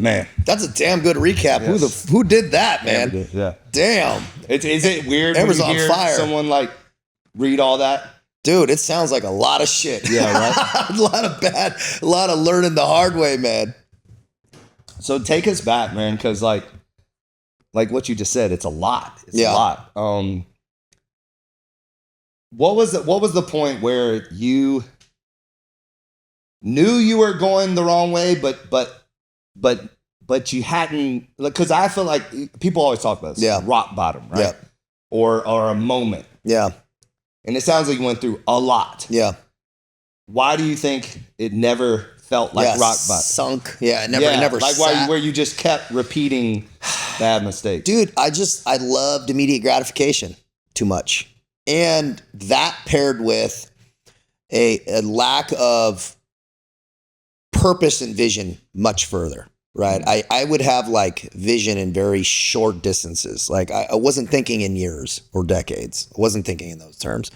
Man, that's a damn good recap. Yes. Who did that, man? Did. Yeah. Damn. Is it weird Amber's when you on hear fire. someone like read all that? Dude, it sounds like a lot of shit. Yeah, right. a lot of learning the hard way, man. So take us back, man, because like what you just said, it's a lot. It's a lot. What was the point where you knew you were going the wrong way, but you hadn't, because I feel like people always talk about this. Yeah. Rock bottom, right? Yeah. Or a moment. Yeah. And it sounds like you went through a lot. Yeah. Why do you think it never felt like rock bottom? Sunk. Yeah, it never like sat. where you just kept repeating bad mistakes. Dude, I loved immediate gratification too much. And that paired with a lack of purpose and vision much further, right? I would have like vision in very short distances. Like I wasn't thinking in years or decades. I wasn't thinking in those terms.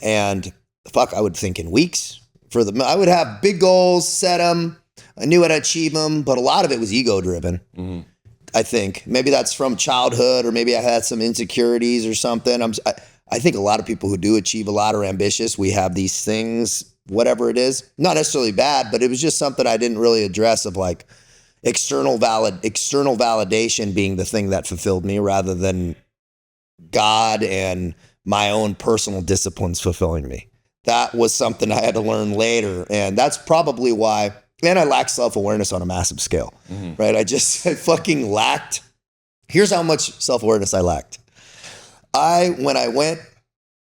And I would think in weeks. I would have big goals, set them. I knew I'd achieve them, but a lot of it was ego driven. Mm-hmm. I think maybe that's from childhood, or maybe I had some insecurities or something. I think a lot of people who do achieve a lot are ambitious. We have these things, whatever it is, not necessarily bad, but it was just something I didn't really address, of like external validation being the thing that fulfilled me, rather than God and my own personal disciplines fulfilling me. That was something I had to learn later. And that's probably why, and I lacked self-awareness on a massive scale, right? I fucking lacked. Here's how much self-awareness I lacked. When I went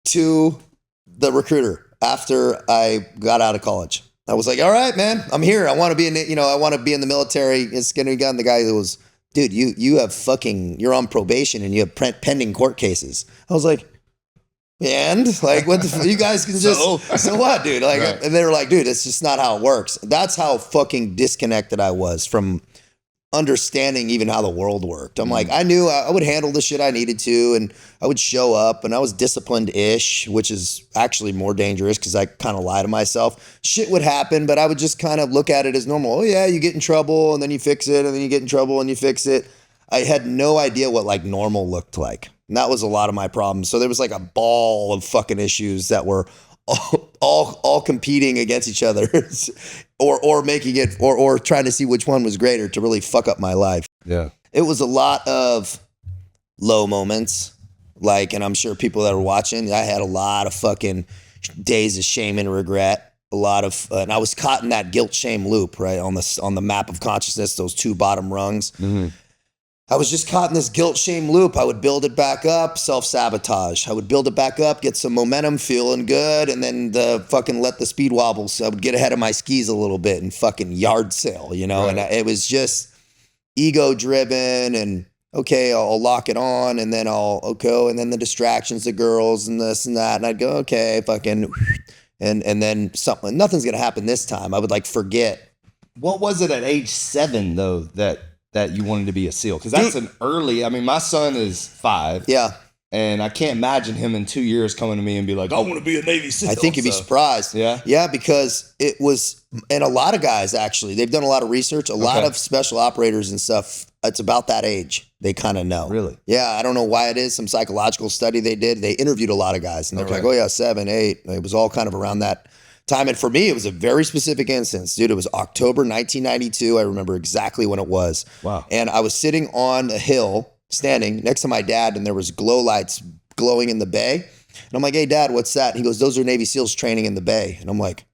to the recruiter after I got out of college, I was like, all right, man, I'm here. I want to be in the military. It's going to be gun. The guy that was, dude, you're on probation and you have pending court cases. I was like, and like, what you guys can just, so what, dude? Like, right. And they were like, dude, it's just not how it works. That's how fucking disconnected I was from understanding even how the world worked. I'm like, I knew I would handle the shit I needed to, and I would show up, and I was disciplined-ish, which is actually more dangerous because I kind of lie to myself. Shit would happen, but I would just kind of look at it as normal. Oh yeah, you get in trouble and then you fix it, and then you get in trouble and you fix it. I had no idea what like normal looked like. And that was a lot of my problems. So there was like a ball of fucking issues that were all competing against each other, or making it, or trying to see which one was greater to really fuck up my life. Yeah. It was a lot of low moments, like, and I'm sure people that are watching, I had a lot of fucking days of shame and regret. A lot of, and I was caught in that guilt shame loop, right, on the map of consciousness, those two bottom rungs. Mm-hmm. I was just caught in this guilt shame loop. I would build it back up, self-sabotage. I would build it back up, get some momentum, feeling good, and then fucking let the speed wobbles. I would get ahead of my skis a little bit and fucking yard sale, you know? Right. And it was just ego driven, and okay, I'll lock it on, and then I'll go, and then the distractions, the girls and this and that. And I'd go, okay, fucking, and then something, nothing's going to happen this time. I would like forget. What was it at age 7 though, that you wanted to be a SEAL? Because that's an early, I mean, my son is 5. Yeah. And I can't imagine him in 2 years coming to me and be like, I want to be a Navy SEAL. I think you'd be surprised. Yeah. Yeah, because it was, and a lot of guys actually, they've done a lot of research, a lot of special operators and stuff. It's about that age. They kind of know. Really? Yeah. I don't know why it is. Some psychological study they did. They interviewed a lot of guys, and they're like, oh yeah, 7, 8. It was all kind of around that time. And for me, it was a very specific instance, dude. It was October 1992. I remember exactly when it was. Wow. And I was sitting on a hill, standing next to my dad, and there was glow lights glowing in the bay. And I'm like, hey, Dad, what's that? And he goes, those are Navy SEALs training in the bay. And I'm like,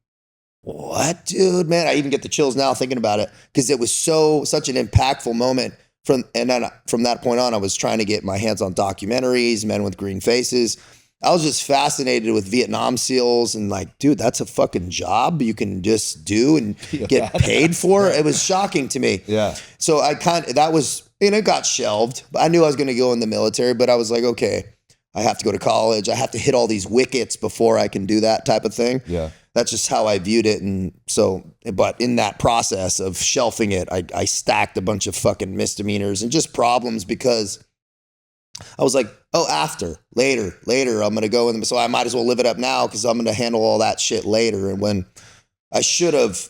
what, dude, man? I even get the chills now thinking about it, because it was such an impactful moment. And then from that point on, I was trying to get my hands on documentaries, Men with Green Faces. I was just fascinated with Vietnam SEALs, and like, dude, that's a fucking job you can just do and get paid for. It was shocking to me. Yeah. So that was, it got shelved. I knew I was going to go in the military, but I was like, okay, I have to go to college. I have to hit all these wickets before I can do that type of thing. Yeah. That's just how I viewed it. And so, but in that process of shelving it, I stacked a bunch of fucking misdemeanors and just problems, because I was like, oh, later, I'm going to go in. So I might as well live it up now, because I'm going to handle all that shit later. And when I should have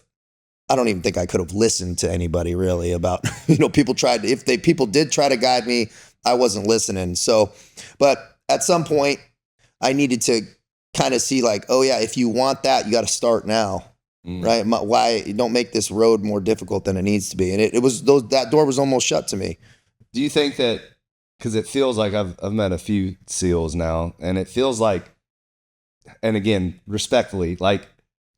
I don't even think I could have listened to anybody really about, people did try to guide me, I wasn't listening. So, but at some point I needed to kind of see like, oh yeah, if you want that, you got to start now. Right? Why don't make this road more difficult than it needs to be? And that door was almost shut to me. Do you think that, because it feels like I've met a few SEALs now, and it feels like, and again, respectfully, like,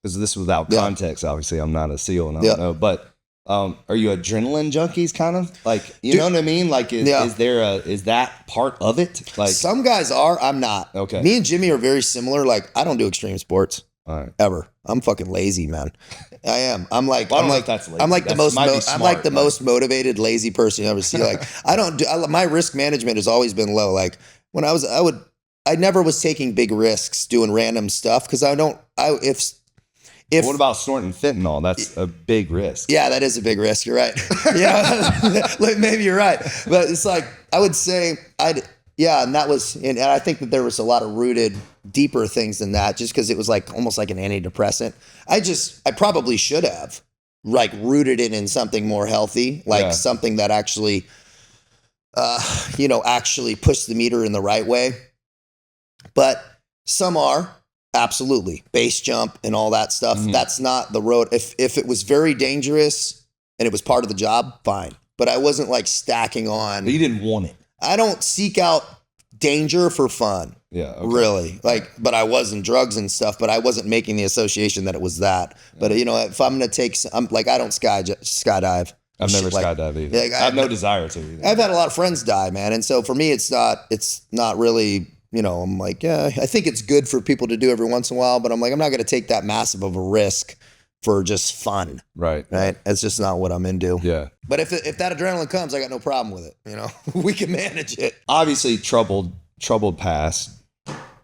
because this was without context, obviously I'm not a SEAL and I don't know, but are you adrenaline junkies kind of? Like, you know what I mean? Like, is that part of it? Like, some guys are, I'm not. Okay. Me and Jimmy are very similar. Like, I don't do extreme sports. All right. Ever. I'm fucking lazy, man. I am. I'm like the most motivated lazy person you ever see. Like, my risk management has always been low. Like, when I never was taking big risks doing random stuff because what about snorting fentanyl? That's a big risk. Yeah, that is a big risk. You're right. Like, maybe you're right. But it's like, I would say and I think that there was a lot of rooted deeper things than that, just because it was like almost like an antidepressant. I probably should have like rooted it in something more healthy, like something that actually, actually pushed the meter in the right way. But some are absolutely base jump and all that stuff. Mm-hmm. That's not the road. If it was very dangerous and it was part of the job, fine. But I wasn't like stacking on. But you didn't want it. I don't seek out danger for fun. Yeah. Okay. Really. Like, but I was in drugs and stuff, but I wasn't making the association that it was that. But if I'm going to take, I don't skydive. I've never skydived either. Like, I have no desire to either. I've had a lot of friends die, man. And so for me, it's not really, I'm like, I think it's good for people to do every once in a while, but I'm like, I'm not going to take that massive of a risk for just fun. Right. It's just not what I'm into. Yeah. But if that adrenaline comes, I got no problem with it. We can manage it. Obviously troubled past,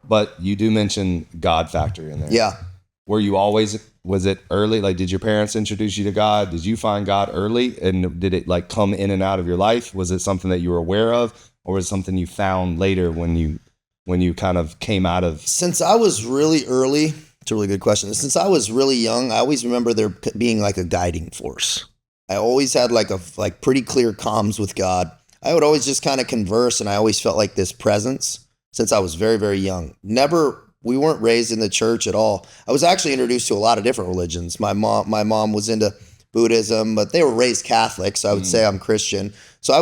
but you do mention God factor in there. Yeah. Were you always, was it early? Like, did your parents introduce you to God? Did you find God early? And did it like come in and out of your life? Was it something that you were aware of, or was it something you found later when you kind of came out of? Since I was really early, it's a really good question. Since I was really young, I always remember there being like a guiding force. I always had like pretty clear comms with God. I would always just kind of converse, and I always felt like this presence since I was very, very young. We weren't raised in the church at all. I was actually introduced to a lot of different religions. My mom was into Buddhism, but they were raised Catholic, so I would say I'm Christian. So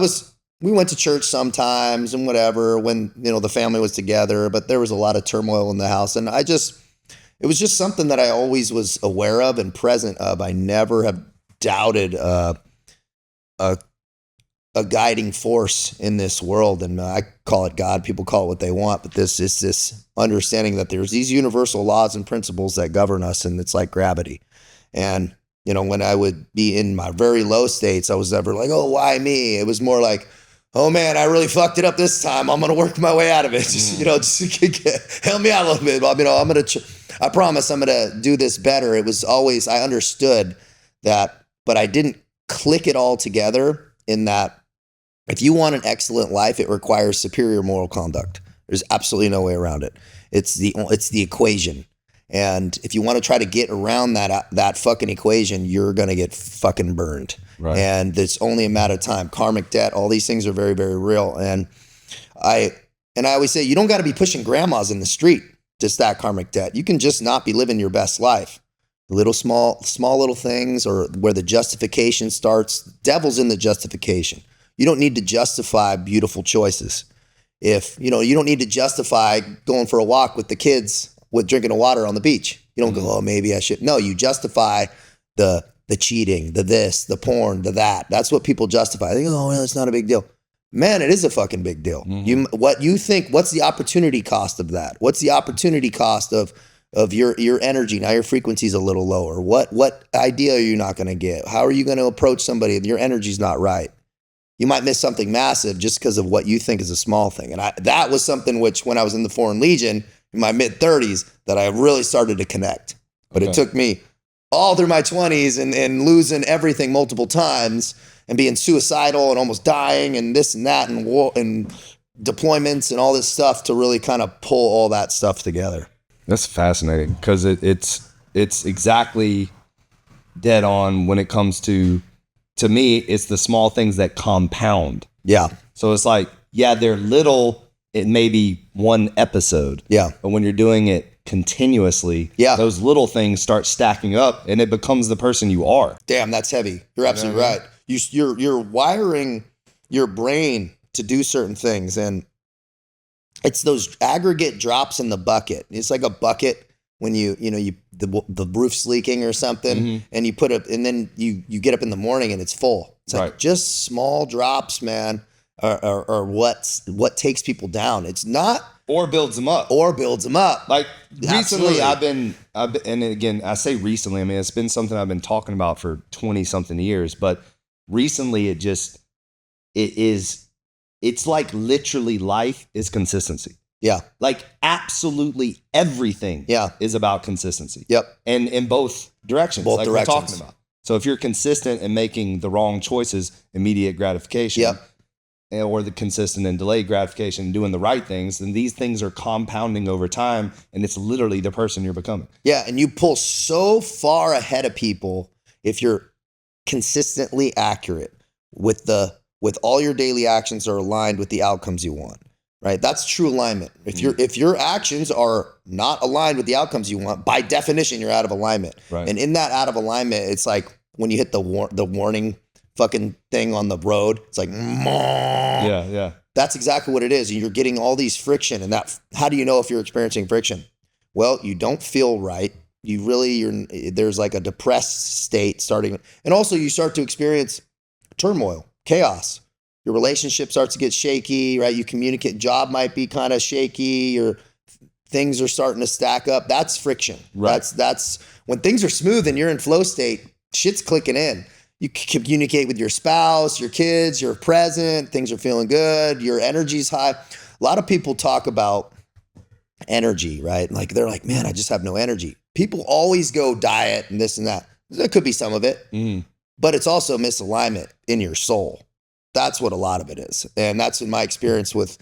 we went to church sometimes and whatever when, the family was together, but there was a lot of turmoil in the house. And it was just something that I always was aware of and present of. I never have doubted a guiding force in this world. And I call it God. People call it what they want, but this is this understanding that there's these universal laws and principles that govern us, and it's like gravity. And, when I would be in my very low states, I was never like, oh, why me? It was more like, oh man, I really fucked it up this time. I'm going to work my way out of it. Just help me out a little bit. I promise I'm going to do this better. It was always, I understood that, but I didn't click it all together in that if you want an excellent life, it requires superior moral conduct. There's absolutely no way around it. It's the equation. And if you want to try to get around that fucking equation, you're going to get fucking burned. Right. And it's only a matter of time. Karmic debt, all these things are very, very real. And I always say, you don't got to be pushing grandmas in the street to stack karmic debt. You can just not be living your best life. Little small little things, or where the justification starts. Devil's in the justification. You don't need to justify beautiful choices. If, you don't need to justify going for a walk with the kids with drinking water on the beach. You don't go, oh, maybe I should. No, you justify the cheating, the this, the porn, the that. That's what people justify. They go, oh, well, it's not a big deal. Man, it is a fucking big deal. Mm-hmm. What you think, what's the opportunity cost of that? What's the opportunity cost of your energy? Now your frequency's a little lower. What idea are you not going to get? How are you going to approach somebody if your energy's not right? You might miss something massive just because of what you think is a small thing. And that was something which, when I was in the Foreign Legion in my mid-30s, that I really started to connect. But It took me all through my 20s and losing everything multiple times and being suicidal and almost dying and this and that and war and deployments and all this stuff to really kind of pull all that stuff together. That's fascinating, because it's exactly dead on when it comes to me, it's the small things that compound. Yeah. So it's like, yeah, they're little, it may be one episode. Yeah. But when you're doing it continuously, those little things start stacking up and it becomes the person you are. Damn, that's heavy. You're absolutely right. You're wiring your brain to do certain things, and it's those aggregate drops in the bucket. It's like a bucket when the roof's leaking or something, and you put it, and then you get up in the morning and it's full. It's like just small drops, man, are what takes people down. It's not or builds them up. Like recently, I've been, and again, I say recently. I mean, it's been something I've been talking about for 20 something years, but recently it's like literally life is consistency. Yeah. Like absolutely everything is about consistency. Yep. And in both directions. Both like directions. We're talking about. So if you're consistent in making the wrong choices, immediate gratification, or the consistent and delayed gratification, doing the right things, then these things are compounding over time, and it's literally the person you're becoming. Yeah, and you pull so far ahead of people if you're consistently accurate with all your daily actions are aligned with the outcomes you want. Right? That's true alignment. If your actions are not aligned with the outcomes you want, by definition, you're out of alignment. Right. And in that out of alignment, it's like when you hit the warning fucking thing on the road, it's like, yeah. That's exactly what it is. You're getting all these friction, and how do you know if you're experiencing friction? Well, you don't feel right. There's like a depressed state starting, and also you start to experience turmoil, chaos. Your relationship starts to get shaky, right? You communicate, job might be kind of shaky, or things are starting to stack up. That's friction. Right. That's when things are smooth and you're in flow state, shit's clicking in. You communicate with your spouse, your kids, you're present, things are feeling good, your energy's high. A lot of people talk about energy, right? Like they're like, man, I just have no energy. People always go diet and this and that. There could be some of it, but it's also misalignment in your soul. That's what a lot of it is. And that's in my experience with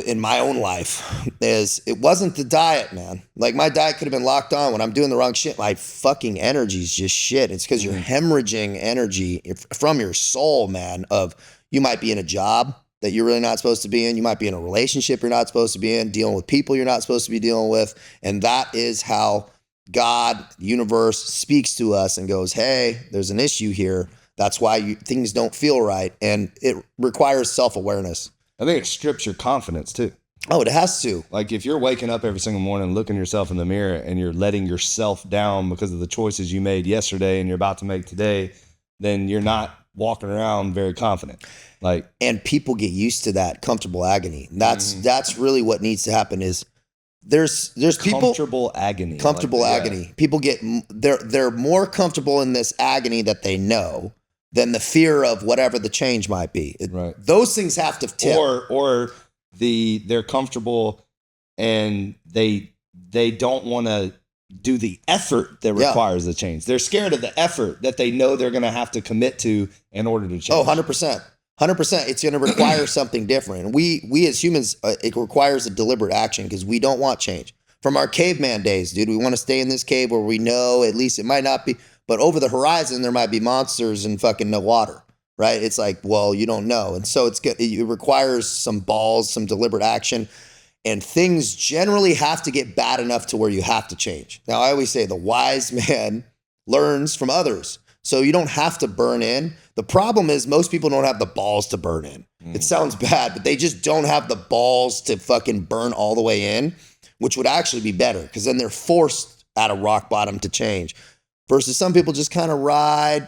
in my own life is it wasn't the diet, man. Like my diet could have been locked on when I'm doing the wrong shit. My fucking energy is just shit. It's because you're hemorrhaging energy from your soul, man, of you might be in a job that you're really not supposed to be in. You might be in a relationship you're not supposed to be in, dealing with people you're not supposed to be dealing with. And that is how God, the universe speaks to us and goes, hey, there's an issue here. That's why things don't feel right. And it requires self-awareness. I think it strips your confidence too. Oh, it has to. Like if you're waking up every single morning, looking yourself in the mirror and you're letting yourself down because of the choices you made yesterday and you're about to make today, then you're not walking around very confident. And people get used to that comfortable agony. That's really what needs to happen is there's people comfortable agony. People they're more comfortable in this agony that they know than the fear of whatever the change might be. Those things have to tip. Or they're comfortable and they don't want to do the effort that requires the change. They're scared of the effort that they know they're going to have to commit to in order to change. Oh, 100%. 100%. It's going to require something different. And we as humans, it requires a deliberate action because we don't want change. From our caveman days, dude, we want to stay in this cave where we know at least it might not be, but over the horizon, there might be monsters and fucking no water, right? It's like, well, you don't know. And so it requires some balls, some deliberate action. And things generally have to get bad enough to where you have to change. Now, I always say the wise man learns from others. So you don't have to burn in. The problem is most people don't have the balls to burn in. It sounds bad, but they just don't have the balls to fucking burn all the way in, which would actually be better because then they're forced at a rock bottom to change. Versus some people just kind of ride.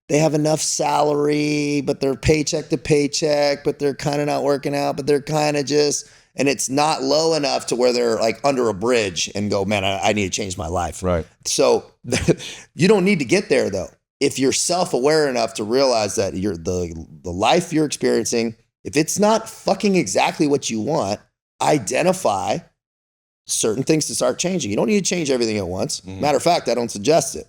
They have enough salary, but they're paycheck to paycheck, but they're kind of not working out, but they're kind of just... And it's not low enough to where they're like under a bridge and go, man, I need to change my life. Right. So you don't need to get there though. If you're self-aware enough to realize that the life you're experiencing, if it's not fucking exactly what you want, identify certain things to start changing. You don't need to change everything at once. Matter of fact, I don't suggest it.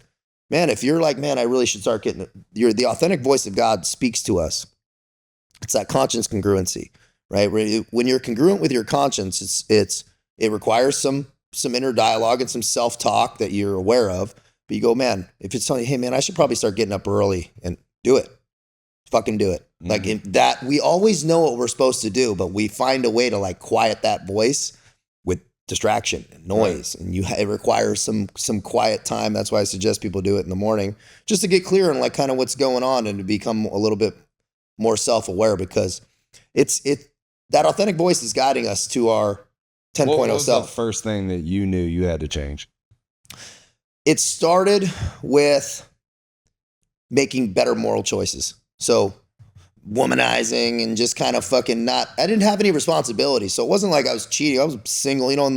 Man, if you're like, man, I really should start getting it. The authentic voice of God speaks to us. It's that conscience congruency. Right? When you're congruent with your conscience, it requires some inner dialogue and some self-talk that you're aware of. But you go, man, if it's telling you, hey man, I should probably start getting up early and do it. Fucking do it. Like that, we always know what we're supposed to do, but we find a way to like quiet that voice with distraction and noise. Right. And it requires some quiet time. That's why I suggest people do it in the morning, just to get clear on like kind of what's going on and to become a little bit more self-aware, because that authentic voice is guiding us to our 10.0 what was self. The first thing that you knew you had to change? It started with making better moral choices. So womanizing and just kind of fucking I didn't have any responsibility. So it wasn't like I was cheating. I was single, you know, in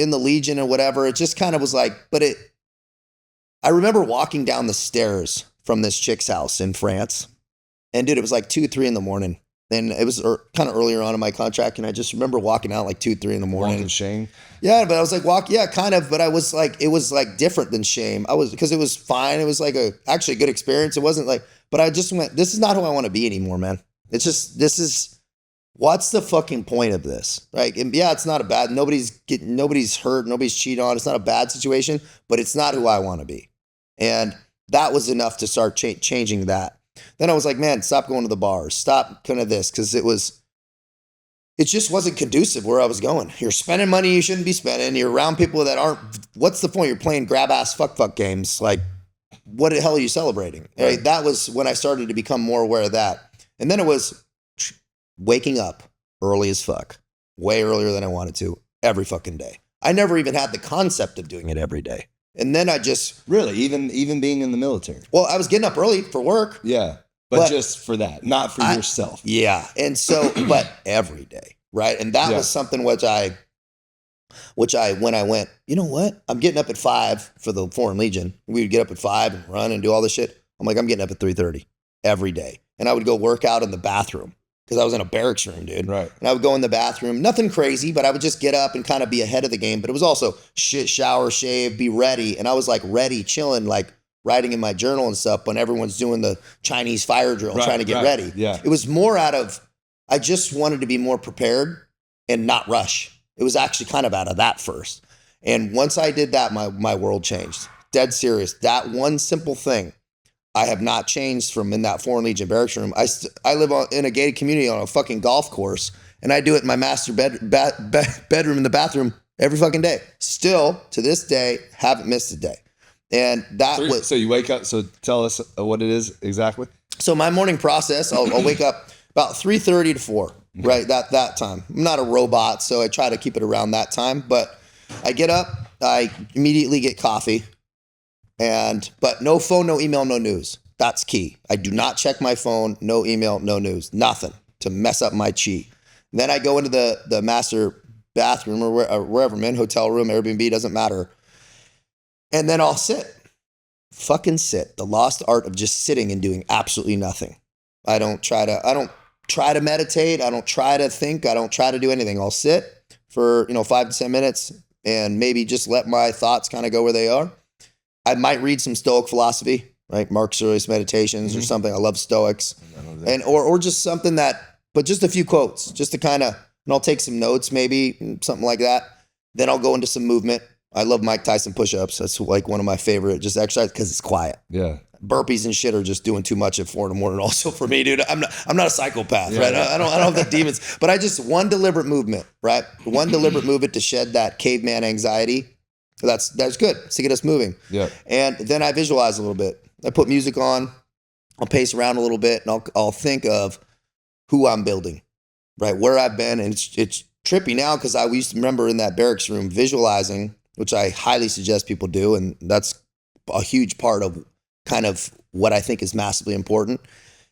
the Legion or whatever. It just kind of was like, I remember walking down the stairs from this chick's house in France. And dude, it was like 2, 3 in the morning. And it was kind of earlier on in my contract. And I just remember walking out like 2, 3 in the morning. Walking shame? Yeah, but I was like, kind of. But I was like, it was like different than shame. Because it was fine. It was like actually a good experience. It wasn't like, but I just went, this is not who I want to be anymore, man. It's just, what's the fucking point of this? Like, and yeah, it's not a bad, nobody's hurt, nobody's cheated on. It's not a bad situation, but it's not who I want to be. And that was enough to start changing that. Then I was like, man, stop going to the bars. Stop kind of this. Because it just wasn't conducive where I was going. You're spending money you shouldn't be spending. You're around people that aren't, what's the point? You're playing grab ass fuck games. Like, what the hell are you celebrating? Right? That was when I started to become more aware of that. And then it was waking up early as fuck, way earlier than I wanted to, every fucking day. I never even had the concept of doing it every day. And then I just... Really? Even being in the military? Well, I was getting up early for work. Yeah. But just for that, not for yourself. Yeah. And so, but every day, right? And that was something when I went, you know what? I'm getting up at 5 for the Foreign Legion. We would get up at 5 and run and do all this shit. I'm like, I'm getting up at 3:30 every day. And I would go work out in the bathroom because I was in a barracks room, dude. Right. And I would go in the bathroom, nothing crazy, but I would just get up and kind of be ahead of the game. But it was also shit, shower, shave, be ready. And I was like ready, chilling, like writing in my journal and stuff when everyone's doing the Chinese fire drill, trying to get ready. Yeah. It was more out of, I just wanted to be more prepared and not rush. It was actually kind of out of that first. And once I did that, my world changed. Dead serious. That one simple thing, I have not changed from in that Foreign Legion barracks room. I live in a gated community on a fucking golf course, and I do it in my master bedroom in the bathroom every fucking day. Still, to this day, haven't missed a day. And that was... So you wake up, so tell us what it is exactly. So my morning process, I'll wake up about 3:30 to 4, right? That time. I'm not a robot, so I try to keep it around that time. But I get up, I immediately get coffee. But no phone, no email, no news. That's key. I do not check my phone, no email, no news, nothing to mess up my chi. Then I go into the master bathroom or wherever I'm in, hotel room, Airbnb, doesn't matter. And then I'll fucking sit. The lost art of just sitting and doing absolutely nothing. I don't try to meditate. I don't try to think. I don't try to do anything. I'll sit for, 5 to 10 minutes and maybe just let my thoughts kind of go where they are. I might read some Stoic philosophy, right? Marcus Aurelius Meditations or something. I love Stoics, and or just something but just a few quotes, just to kind of, and I'll take some notes, maybe something like that. Then I'll go into some movement. I love Mike Tyson push-ups. That's like one of my favorite just exercise because it's quiet. Yeah, burpees and shit are just doing too much at 4 a.m. Also for me, dude. I'm not a psychopath, right? I don't have the demons, but I just one deliberate movement, right? One deliberate movement to shed that caveman anxiety. That's good. It's to get us moving. Yeah. And then I visualize a little bit. I put music on. I'll pace around a little bit, and I'll think of who I'm building, right? Where I've been, and it's trippy now because I used to remember in that barracks room visualizing, which I highly suggest people do, and that's a huge part of kind of what I think is massively important,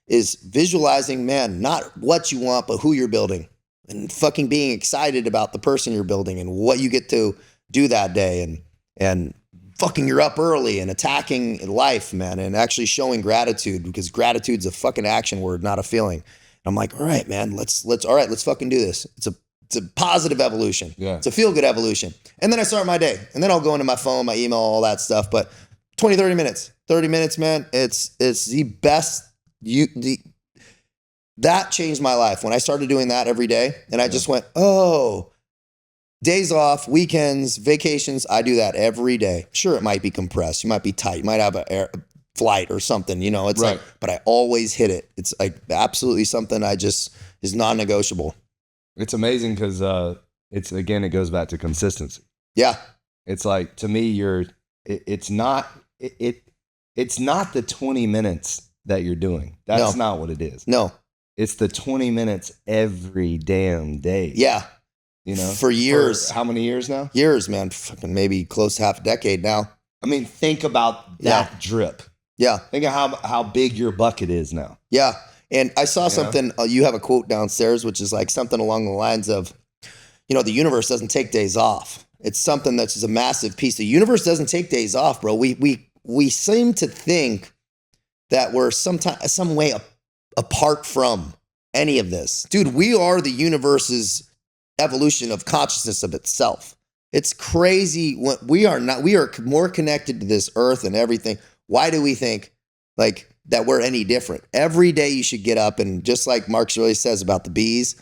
is visualizing, man, not what you want, but who you're building, and fucking being excited about the person you're building and what you get to do that day, and fucking you're up early and attacking life, man, and actually showing gratitude, because gratitude's a fucking action word, not a feeling. And I'm like, all right, man, let's fucking do this. It's a positive evolution. Yeah. It's a feel good evolution. And then I start my day, and then I'll go into my phone, my email, all that stuff. But 30 minutes, man, it's the best. That changed my life when I started doing that every day. And I just went, oh, days off, weekends, vacations, I do that every day. Sure, it might be compressed. You might be tight. You might have a flight or something, you know, it's Right. like, but I always hit it. It's like absolutely something is non-negotiable. It's amazing because it goes back to consistency. Yeah. It's like, to me, it's not the 20 minutes that you're doing. That's not what it is. No. It's the 20 minutes every damn day. Yeah. You know, for years. For how many years now? Years, man. Fucking maybe close to half a decade now. I mean, think about that drip. Yeah. Think of how big your bucket is now. Yeah. And I saw something, you have a quote downstairs, which is like something along the lines of, you know, the universe doesn't take days off. It's something that's just a massive piece. The universe doesn't take days off, bro. We seem to think that we're some way apart from any of this. Dude, we are the universe's evolution of consciousness of itself. It's crazy. We are more connected to this earth and everything. Why do we think like that we're any different? Every day you should get up, and just like Mark really says about the bees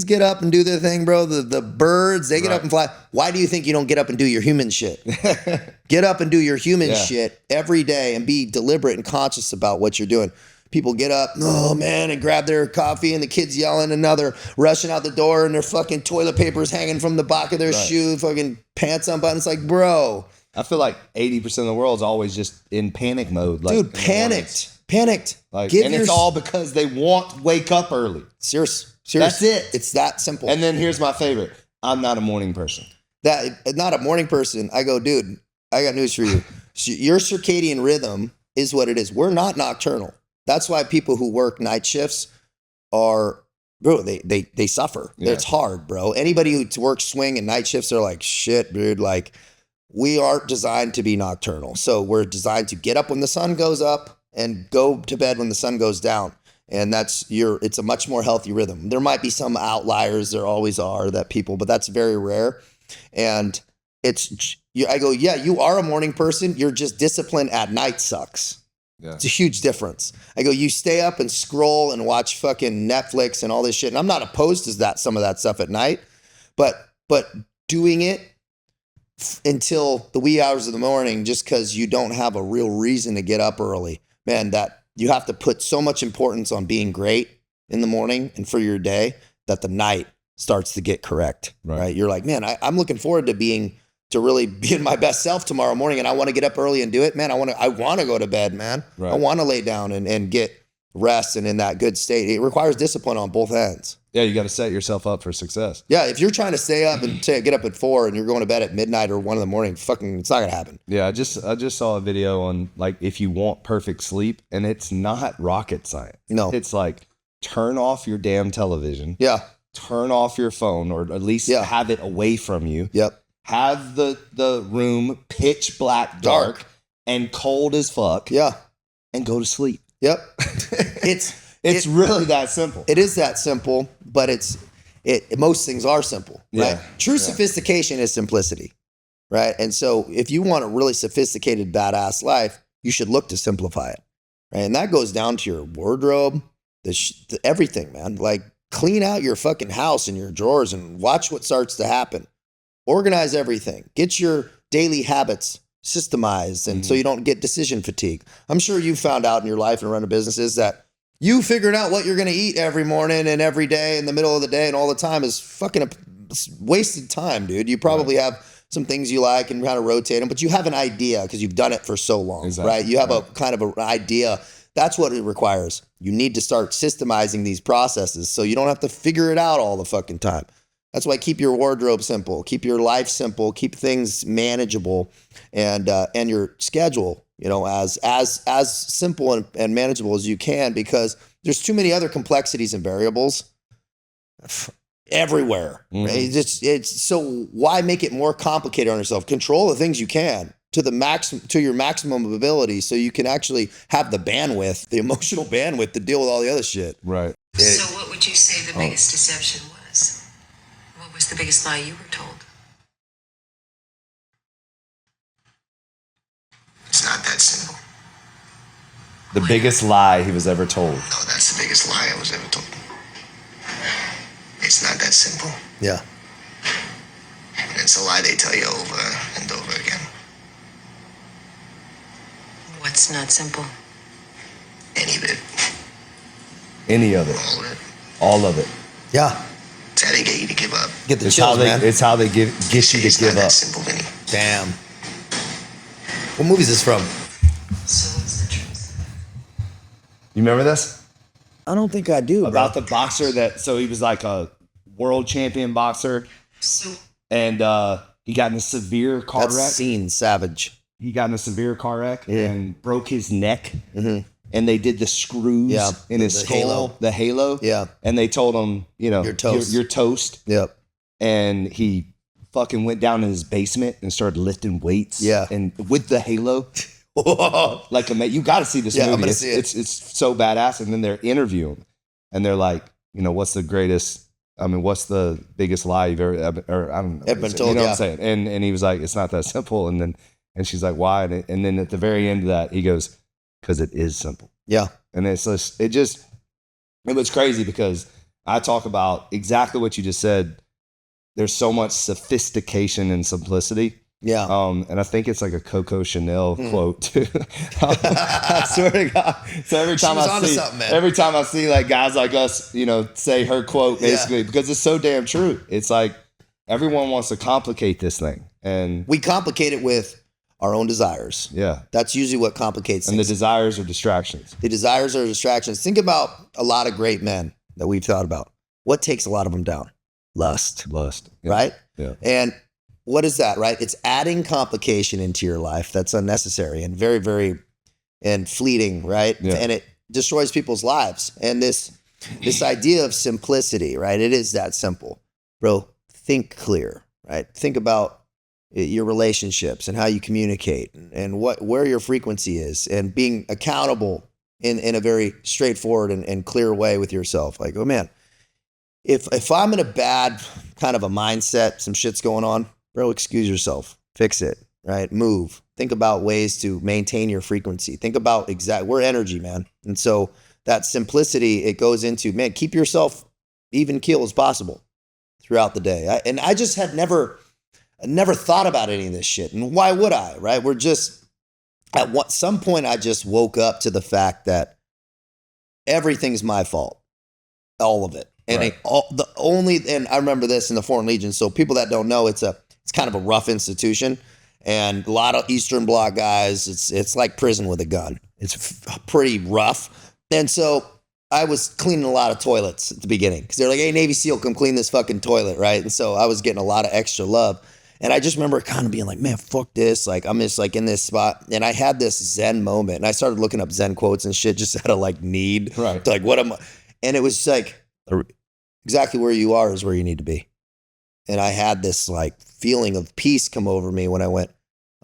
get up and do their thing, bro. The birds, they get up and fly. Why do you think you don't get up and do your human shit? Get up and do your human shit every day and be deliberate and conscious about what you're doing. People get up, oh man, and grab their coffee, and the kids yelling, and now they're rushing out the door, and their fucking toilet paper's hanging from the back of their shoe, fucking pants unbuttoned. It's like, bro. I feel like 80% of the world's always just in panic mode. Like, dude, panicked. Like, and it's all because they wake up early. Serious. That's it. It's that simple. And then here's my favorite. I'm not a morning person. Not a morning person. I go, dude, I got news for you. Your circadian rhythm is what it is. We're not nocturnal. That's why people who work night shifts are, bro, they suffer. Yeah. It's hard, bro. Anybody who works swing and night shifts are like, shit, dude, like, we aren't designed to be nocturnal. So we're designed to get up when the sun goes up and go to bed when the sun goes down. And it's a much more healthy rhythm. There might be some outliers, there always are, but that's very rare. And I go, yeah, you are a morning person. You're just disciplined at night sucks. Yeah. It's a huge difference. I go, you stay up and scroll and watch fucking Netflix and all this shit. And I'm not opposed to some of that stuff at night, but doing it until the wee hours of the morning just because you don't have a real reason to get up early, man, that you have to put so much importance on being great in the morning and for your day that the night starts to get correct, right? You're like, man, I'm looking forward to really being my best self tomorrow morning, and I want to get up early and do it, man. I want to go to bed, man. Right. I want to lay down and get rest and in that good state. It requires discipline on both ends. Yeah, you got to set yourself up for success. Yeah, if you're trying to stay up and get up at 4 and you're going to bed at midnight or 1 a.m, it's not gonna happen. Yeah, I just saw a video on like if you want perfect sleep, and it's not rocket science. No, it's like turn off your damn television. Yeah, turn off your phone, or at least have it away from you. Yep. Have the room pitch black, dark, and cold as fuck. Yeah, and go to sleep. Yep. It's really that simple. It is that simple, but most things are simple, right? Yeah. True sophistication is simplicity, right? And so if you want a really sophisticated, badass life, you should look to simplify it, right? And that goes down to your wardrobe, everything, man. Like clean out your fucking house and your drawers and watch what starts to happen. Organize everything. Get your daily habits systemized, and so you don't get decision fatigue. I'm sure you've found out in your life and running businesses that you figuring out what you're going to eat every morning and every day in the middle of the day and all the time is fucking wasted time, dude. You probably have some things you like and kind of rotate them, but you have an idea because you've done it for so long, right? You have a kind of an idea. That's what it requires. You need to start systemizing these processes so you don't have to figure it out all the fucking time. That's why keep your wardrobe simple, keep your life simple, keep things manageable, and your schedule, as simple and manageable as you can, because there's too many other complexities and variables everywhere. Right? It's so why make it more complicated on yourself? Control the things you can to your maximum ability, so you can actually have the bandwidth, the emotional bandwidth to deal with all the other shit. Right. So what would you say the biggest deception was? What was the biggest lie you were told? It's not that simple. The biggest lie he was ever told. No, that's the biggest lie I was ever told. It's not that simple. Yeah. It's a lie they tell you over and over again. What's not simple? Any of it. Any of it. All of it. All of it. Yeah. It's how they get you to give up. Get the It's chills, how they man. it's how they get you to It's give not that up. simple, Vinny. Damn. What movie is this from? So what's the truth? You remember this? I don't think I do. About the boxer so he was like a world champion boxer So and he got in a severe car That wreck. scene, savage. He got in a severe car wreck Yeah. and broke his neck. Mm-hmm. And they did the screws Yeah, in his the skull, halo. the halo. Yeah. And they told him, You're toast. You're toast. Yep. And he fucking went down in his basement and started lifting weights. Yeah. And with the halo, like you got to see this Yeah, I'm movie. gonna It's, see it. it's so badass. And then they're interviewing him, and they're like, what's the greatest? I mean, what's the biggest lie you've ever? Or I don't know. Ever been told, You know yeah. what I'm saying? And he was like, it's not that simple. And she's like, why? And then at the very end of that, he goes, because it is simple. Yeah. And it was crazy because I talk about exactly what you just said. There's so much sophistication and simplicity. Yeah. And I think it's like a Coco Chanel quote too. I swear to God. So every time was onto something, man. every time I see like guys like us, say her quote Yeah. basically because it's so damn true. It's like everyone wants to complicate this thing, and We complicate it with our own desires. yeah, That's usually what complicates and the things. desires are distractions. The desires are distractions. Think about a lot of great men that we've thought about. What takes a lot of them down? Lust, Lust, yeah. right? Yeah. And what is that, right? It's adding complication into your life that's unnecessary and very, very and fleeting, right? Yeah. And it destroys people's lives. And this idea of simplicity, right? It is that simple. Bro, think clear, right? Think about your relationships and how you communicate and where your frequency is and being accountable in a very straightforward and clear way with yourself. Like, oh man, if I'm in a bad kind of a mindset, some shit's going on, bro, excuse yourself, fix it, right? Move. Think about ways to maintain your frequency. Think about we're energy, man. And so that simplicity, it goes into, man, keep yourself even keel as possible throughout the day. I just had never thought about any of this shit. And why would I, right? We're just, at some point, I just woke up to the fact that everything's my fault. All of it. And Right. and I remember this in the Foreign Legion. So people that don't know, it's kind of a rough institution and a lot of Eastern Bloc guys. It's like prison with a gun. It's pretty rough. And so I was cleaning a lot of toilets at the beginning because they're like, hey, Navy SEAL, come clean this fucking toilet, right? And so I was getting a lot of extra love. And I just remember kind of being like, man, fuck this. Like, I'm just like in this spot. And I had this Zen moment. And I started looking up Zen quotes and shit just out of like need. Right. Like, what am I? And it was like, exactly where you are is where you need to be. And I had this like feeling of peace come over me when I went,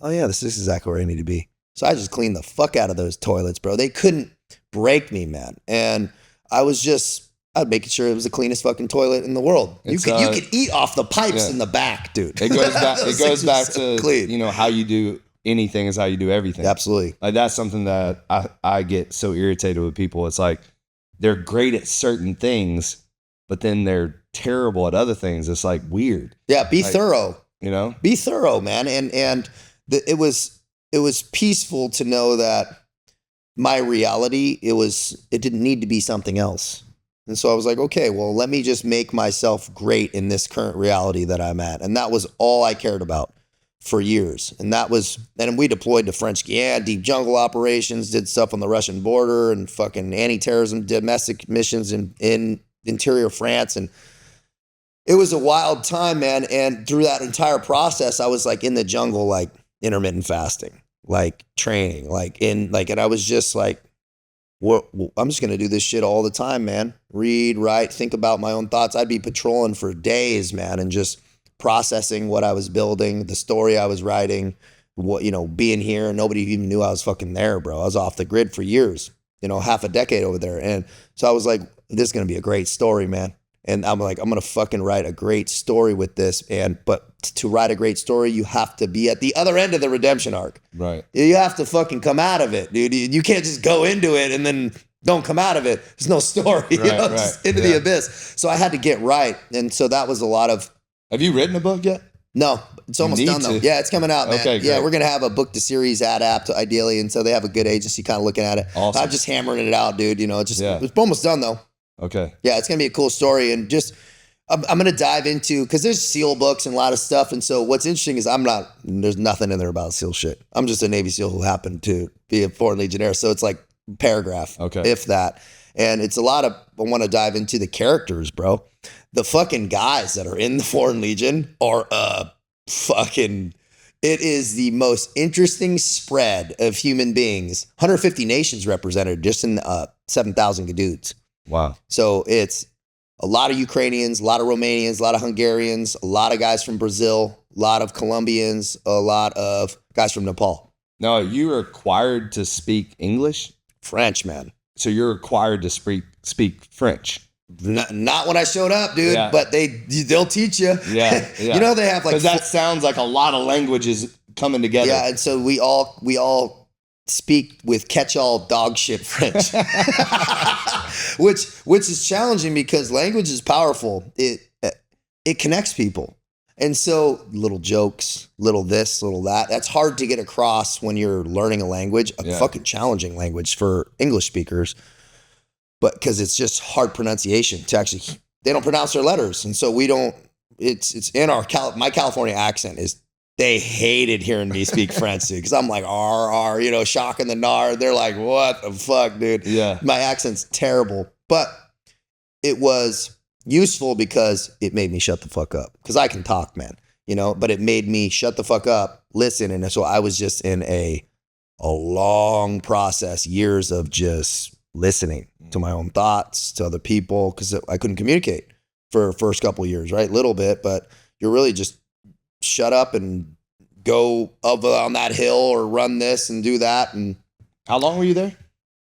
oh yeah, this is exactly where I need to be. So I just cleaned the fuck out of those toilets, bro. They couldn't break me, man. And I'd make sure it was the cleanest fucking toilet in the world. You could eat off the pipes in the back, dude. It goes back. Those It goes things are back so to clean. how you do anything is how you do everything. Absolutely. Like that's something that I get so irritated with people. It's like they're great at certain things, but then they're terrible at other things. It's like weird. Yeah, be thorough. Be thorough, man. And it was peaceful to know that my reality, it didn't need to be something else. And so I was like, okay, well, let me just make myself great in this current reality that I'm at. And that was all I cared about for years. And we deployed to French Guiana, deep jungle operations, did stuff on the Russian border and fucking anti-terrorism, domestic missions in interior France. And it was a wild time, man. And through that entire process, I was like in the jungle, like intermittent fasting, like training, and I was just like, I'm just going to do this shit all the time, man. Read, write, think about my own thoughts. I'd be patrolling for days, man, and just processing what I was building, the story I was writing, being here. And nobody even knew I was fucking there, bro. I was off the grid for years, half a decade over there. And so I was like, this is going to be a great story, man. And I'm like, I'm going to fucking write a great story with this. But to write a great story, you have to be at the other end of the redemption arc. Right. You have to fucking come out of it, dude. You can't just go into it and then don't come out of it. There's no story, Right, just into the abyss. So I had to get right. And so that was a lot of. Have you written a book yet? No, it's almost need done though. to. Yeah, it's coming out, man. Okay, yeah, great. we're gonna have a book to series adapt ideally, and so they have a good agency kind of looking at it. Awesome. I'm just hammering it out, dude. You know, it's almost done though. Okay. Yeah, it's gonna be a cool story, and just I'm gonna dive into because there's SEAL books and a lot of stuff, and so what's interesting is there's nothing in there about SEAL shit. I'm just a Navy SEAL who happened to be a Foreign Legionnaire, so it's like paragraph, if that, and it's a lot of I want to dive into the characters, bro. The fucking guys that are in the Foreign Legion are fucking. It is the most interesting spread of human beings. 150 nations represented just in 7,000 dudes. Wow. So it's a lot of Ukrainians, a lot of Romanians, a lot of Hungarians, a lot of guys from Brazil, a lot of Colombians, a lot of guys from Nepal. Now, you are required to speak English? French, man. So you're required to speak French? Not when I showed up, dude, but they'll teach you. Yeah. You know, they have like... Because that sounds like a lot of languages coming together. Yeah, and so we all speak with catch-all dog shit French, which is challenging because language is powerful. It connects people, and so little jokes, little this, little that. That's hard to get across when you're learning a language, a fucking challenging language for English speakers, but because it's just hard pronunciation to actually. They don't pronounce their letters, and so we don't. It's in my California accent is. They hated hearing me speak French, dude, because I'm like, R, you know, shocking the gnar. They're like, what the fuck, dude? Yeah. My accent's terrible. But it was useful because it made me shut the fuck up. Because I can talk, man, you know, but it made me shut the fuck up, listen. And so I was just in a long process, years of just listening to my own thoughts, to other people, because I couldn't communicate for the first couple of years, right? Little bit, but you're really just shut up and go up on that hill or run this and do that. And how long were you there?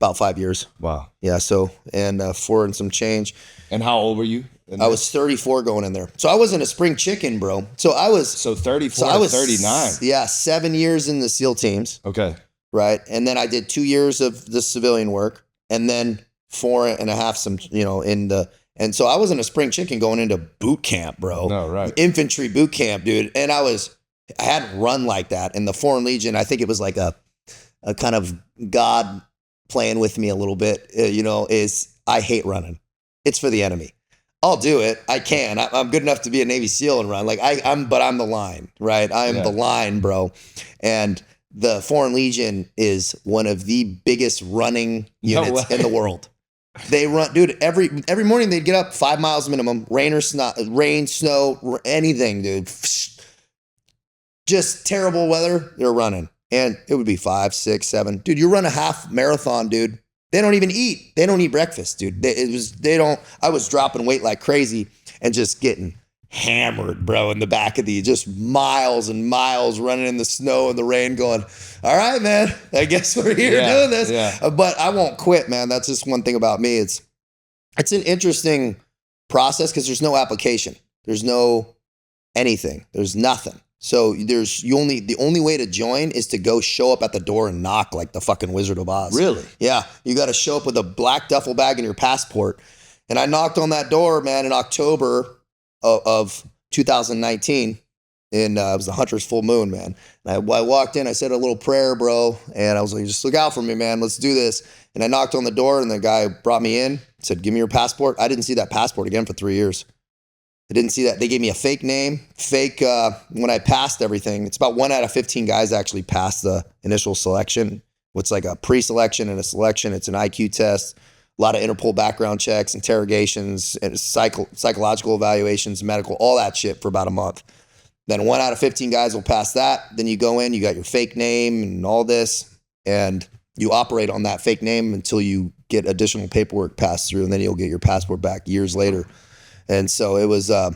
About 5 years. Wow. Yeah. So, and 4 and some change. And how old were you? I was 34 going in there. So I wasn't a spring chicken, bro. So I was. So 34 to 39. Yeah. 7 years in the SEAL teams. Okay. Right. And then I did 2 years of the civilian work and then 4.5 and so I wasn't a spring chicken going into boot camp, bro. No, right. Infantry boot camp, dude. And I hadn't run like that. In the Foreign Legion, I think it was like a kind of God playing with me a little bit, is I hate running. It's for the enemy. I'll do it. I can. I'm good enough to be a Navy SEAL and run. Like but I'm the line, right? I am the line, bro. And the Foreign Legion is one of the biggest running units in the world. They run, dude. Every morning they'd get up 5 miles minimum, rain, snow, anything, dude. Just terrible weather. They're running, and it would be 5, 6, 7, dude. You run a half marathon, dude. They don't even eat. They don't eat breakfast, dude. I was dropping weight like crazy and just getting hammered, bro, in the back of just miles and miles running in the snow and the rain going, all right, man, I guess we're here doing this. Yeah. But I won't quit, man. That's just one thing about me. It's an interesting process because there's no application. There's no anything. There's nothing. So the only way to join is to go show up at the door and knock like the fucking Wizard of Oz. Really? Yeah. You got to show up with a black duffel bag and your passport. And I knocked on that door, man, in October of 2019, and it was the Hunter's full moon, man. And I walked in, I said a little prayer, bro, and I was like, just look out for me, man. Let's do this. And I knocked on the door, and the guy brought me in, said, give me your passport. I didn't see that passport again for 3 years. I didn't see that. They gave me a fake name, when I passed everything. It's about 1 out of 15 guys actually passed the initial selection. What's like a pre-selection and a selection. It's an IQ test. A lot of Interpol background checks, interrogations, and psychological evaluations, medical, all that shit for about a month. Then 1 out of 15 guys will pass that. Then you go in, you got your fake name and all this, and you operate on that fake name until you get additional paperwork passed through, and then you'll get your passport back years later. And so it was, I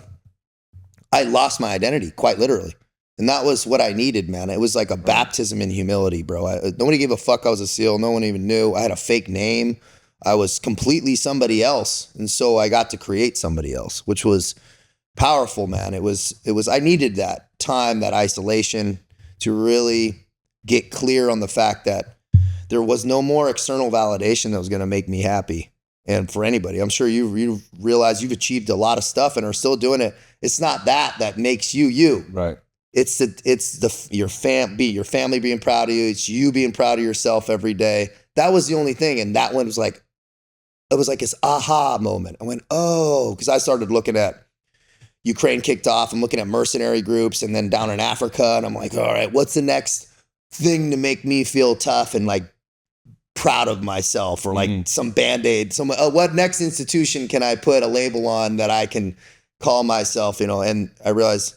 lost my identity, quite literally. And that was what I needed, man. It was like a baptism in humility, bro. Nobody gave a fuck I was a SEAL. No one even knew. I had a fake name. I was completely somebody else. And so I got to create somebody else, which was powerful, man. It was, I needed that time, that isolation to really get clear on the fact that there was no more external validation that was going to make me happy. And for anybody, I'm sure you realize you've achieved a lot of stuff and are still doing it. It's not that makes you. Right. It's your family being proud of you. It's you being proud of yourself every day. That was the only thing. And that one was like, it was like this aha moment. I went, oh, because I started looking at Ukraine kicked off. I'm looking at mercenary groups and then down in Africa. And I'm like, all right, what's the next thing to make me feel tough and like proud of myself, or like some Band-Aid, what next institution can I put a label on that I can call myself, and I realized,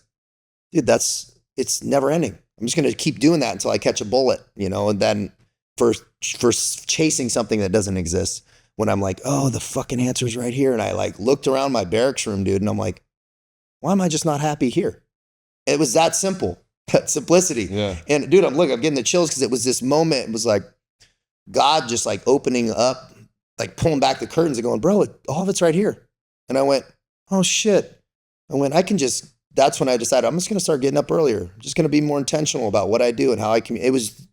dude, it's never ending. I'm just going to keep doing that until I catch a bullet, and then for chasing something that doesn't exist, when I'm like, oh, the fucking answer's right here. And I like looked around my barracks room, dude, and I'm like, why am I just not happy here? It was that simple, that simplicity. Yeah. And dude, I'm getting the chills because it was this moment. It was like God just like opening up, like pulling back the curtains and going, bro, all of it's right here. And I went, oh shit. That's when I decided I'm just going to start getting up earlier. I'm just going to be more intentional about what I do and how I can. It was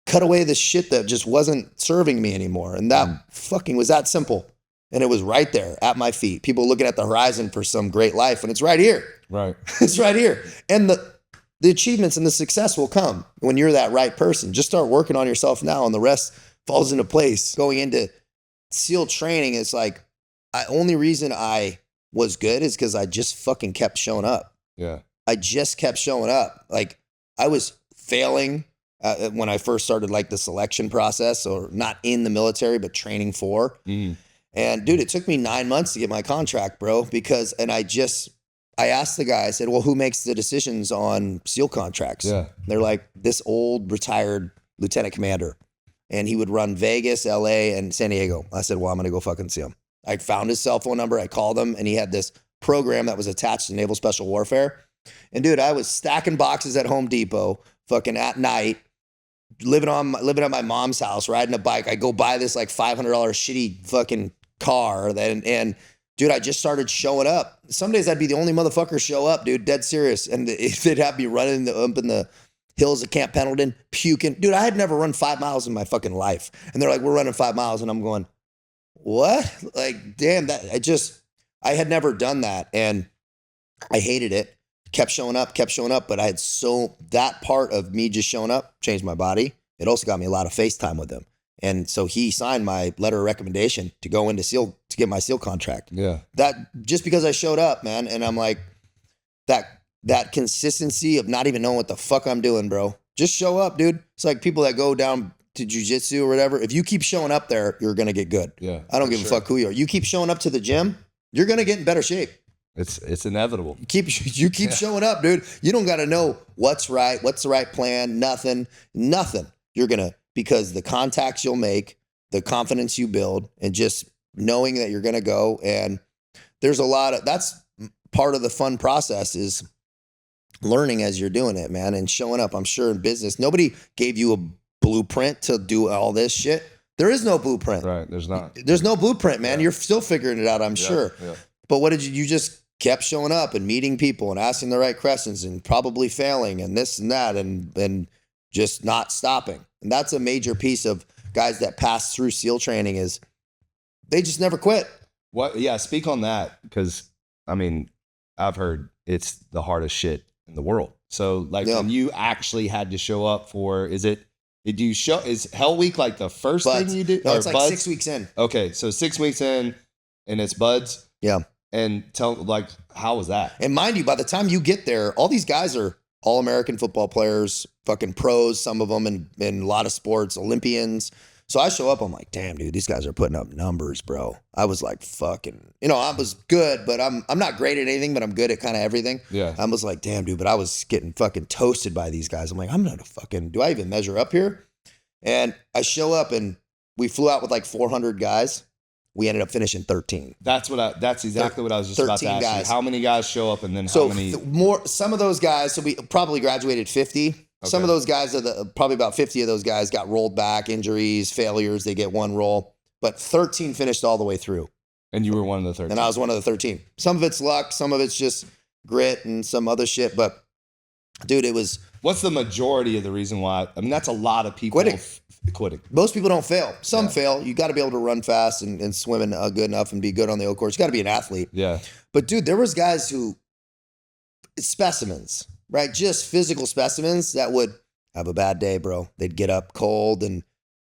cut away the shit that just wasn't serving me anymore. And that fucking was that simple. And it was right there at my feet. People looking at the horizon for some great life, and it's right here. Right. It's right here. And the achievements and the success will come when you're that right person. Just start working on yourself now, and the rest falls into place. Going into SEAL training, it's like, only reason I was good is because I just fucking kept showing up. Yeah. I just kept showing up. Like, I was failing when I first started like the selection process, or not in the military, but training for. And dude, it took me 9 months to get my contract, bro, I asked the guy, I said, well, who makes the decisions on SEAL contracts? Yeah. They're like, this old retired lieutenant commander. And he would run Vegas, LA, and San Diego. I said, well, I'm going to go fucking see him. I found his cell phone number. I called him, and he had this program that was attached to Naval Special Warfare. And dude, I was stacking boxes at Home Depot, fucking at night, living at my mom's house, riding a bike. I go buy this like $500 shitty fucking car. And dude, I just started showing up. Some days I'd be the only motherfucker show up, dude, dead serious. And they'd have me running up in the hills of Camp Pendleton, puking. Dude, I had never run 5 miles in my fucking life. And they're like, we're running 5 miles. And I'm going, what? Like, damn, I had never done that. And I hated it. Kept showing up. But I had that part of me just showing up changed my body. It also got me a lot of FaceTime with him. And so he signed my letter of recommendation to go into SEAL, to get my SEAL contract. Yeah. That just because I showed up, man. And I'm like, that consistency of not even knowing what the fuck I'm doing, bro. Just show up, dude. It's like people that go down to jujitsu or whatever. If you keep showing up there, you're going to get good. Yeah. I don't give a fuck who you are. You keep showing up to the gym, you're going to get in better shape. It's inevitable. You keep showing up, dude. You don't got to know what's right, what's the right plan, nothing. You're going to, because the contacts you'll make, the confidence you build, and just knowing that you're going to go. And there's that's part of the fun process, is learning as you're doing it, man, and showing up. I'm sure in business, nobody gave you a blueprint to do all this shit. There is no blueprint. Right. There's not. There's no blueprint, man. Yeah. You're still figuring it out, I'm sure. Yeah. But what did you just kept showing up and meeting people and asking the right questions and probably failing and this and that and just not stopping. And that's a major piece of guys that pass through SEAL training, is they just never quit. What? Yeah. Speak on that. Because I mean, I've heard it's the hardest shit in the world. So like when you actually had to show up for, is Hell Week like the first thing you did? No, or it's like buds? 6 weeks in. Okay. So 6 weeks in, and it's buds. Yeah. And how was that? And mind you, by the time you get there, all these guys are all-American football players, fucking pros, some of them in a lot of sports, Olympians. So I show up, I'm like, damn, dude, these guys are putting up numbers, bro. I was like, fucking, I was good, but I'm not great at anything, but I'm good at kind of everything. Yeah. I was like, damn, dude, but I was getting fucking toasted by these guys. I'm like, I'm not do I even measure up here? And I show up, and we flew out with like 400 guys. We ended up finishing 13. That's exactly what I was just about to ask guys. you. How many guys show up, and then So how many? Some of those guys, so we probably graduated 50. Okay. Some of those guys, probably about 50 of those guys got rolled back, injuries, failures. They get one roll. But 13 finished all the way through. And you were one of the 13. And I was one of the 13. Some of it's luck. Some of it's just grit and some other shit. But, dude, it was... What's the majority of the reason why? I mean, that's a lot of people. Quitting. quitting. Most people don't fail. Some Yeah. fail. You got to be able to run fast and swim good enough and be good on the old course. You got to be an athlete. Yeah. But dude, there was guys who, specimens, right? Just physical specimens that would have a bad day, bro. They'd get up cold and